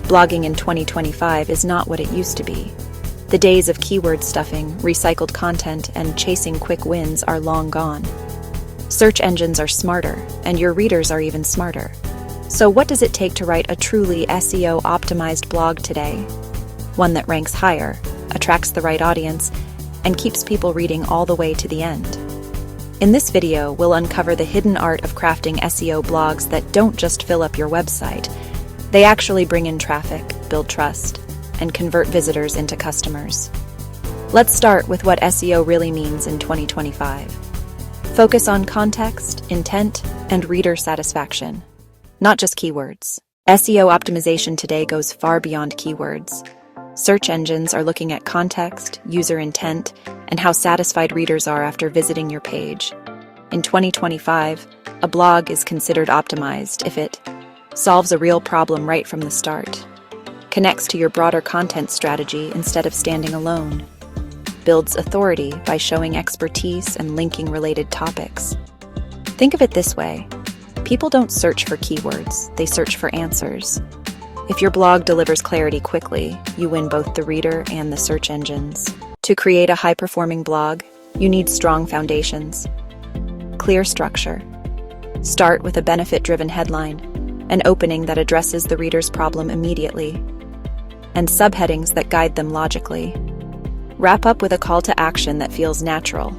Blogging in 2025 is not what it used to be. The days of keyword stuffing, recycled content, and chasing quick wins are long gone. Search engines are smarter, and your readers are even smarter. So what does it take to write a truly SEO-optimized blog today? One that ranks higher, attracts the right audience, and keeps people reading all the way to the end. In this video, we'll uncover the hidden art of crafting SEO blogs that don't just fill up your website. They actually bring in traffic, build trust, and convert visitors into customers. Let's start with what SEO really means in 2025. Focus on context, intent, and reader satisfaction, not just keywords. SEO optimization today goes far beyond keywords. Search engines are looking at context, user intent, and how satisfied readers are after visiting your page. In 2025, a blog is considered optimized if it solves a real problem right from the start, connects to your broader content strategy instead of standing alone, builds authority by showing expertise and linking related topics. Think of it this way: people don't search for keywords, they search for answers. If your blog delivers clarity quickly, you win both the reader and the search engines. To create a high-performing blog, you need strong foundations. Clear structure. Start with a benefit-driven headline, an opening that addresses the reader's problem immediately, and subheadings that guide them logically. Wrap up with a call to action that feels natural.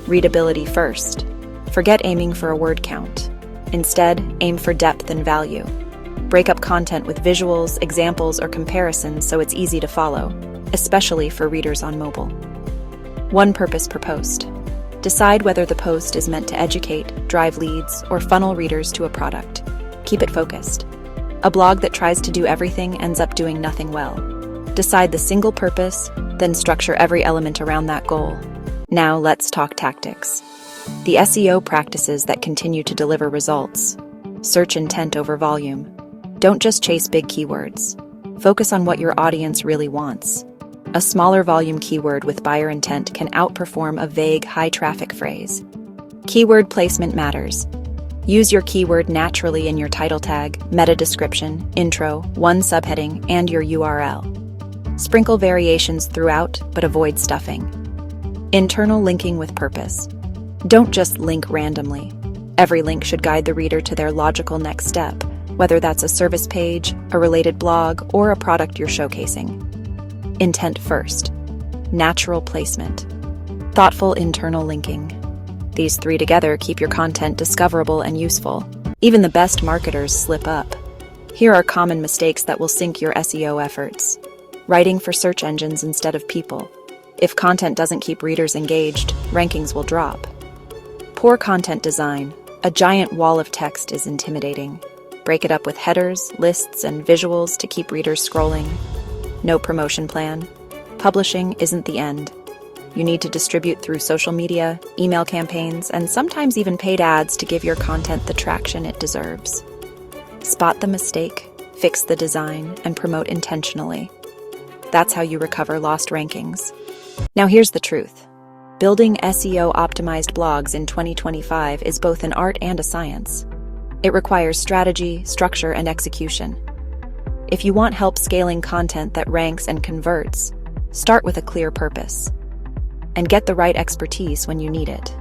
Readability first. Forget aiming for a word count. Instead, aim for depth and value. Break up content with visuals, examples, or comparisons so it's easy to follow, especially for readers on mobile. One purpose per post. Decide whether the post is meant to educate, drive leads, or funnel readers to a product. Keep it focused. A blog that tries to do everything ends up doing nothing well. Decide the single purpose, then structure every element around that goal. Now let's talk tactics. The SEO practices that continue to deliver results. Search intent over volume. Don't just chase big keywords. Focus on what your audience really wants. A smaller volume keyword with buyer intent can outperform a vague, high-traffic phrase. Keyword placement matters. Use your keyword naturally in your title tag, meta description, intro, one subheading, and your URL. Sprinkle variations throughout, but avoid stuffing. Internal linking with purpose. Don't just link randomly. Every link should guide the reader to their logical next step, whether that's a service page, a related blog, or a product you're showcasing. Intent first. Natural placement. Thoughtful internal linking. These three together keep your content discoverable and useful. Even the best marketers slip up. Here are common mistakes that will sink your SEO efforts. Writing for search engines instead of people. If content doesn't keep readers engaged, rankings will drop. Poor content design. A giant wall of text is intimidating. Break it up with headers, lists, and visuals to keep readers scrolling. No promotion plan. Publishing isn't the end. You need to distribute through social media, email campaigns, and sometimes even paid ads to give your content the traction it deserves. Spot the mistake, fix the design, and promote intentionally. That's how you recover lost rankings. Now here's the truth. Building SEO-optimized blogs in 2025 is both an art and a science. It requires strategy, structure, and execution. If you want help scaling content that ranks and converts, start with a clear purpose. And get the right expertise when you need it.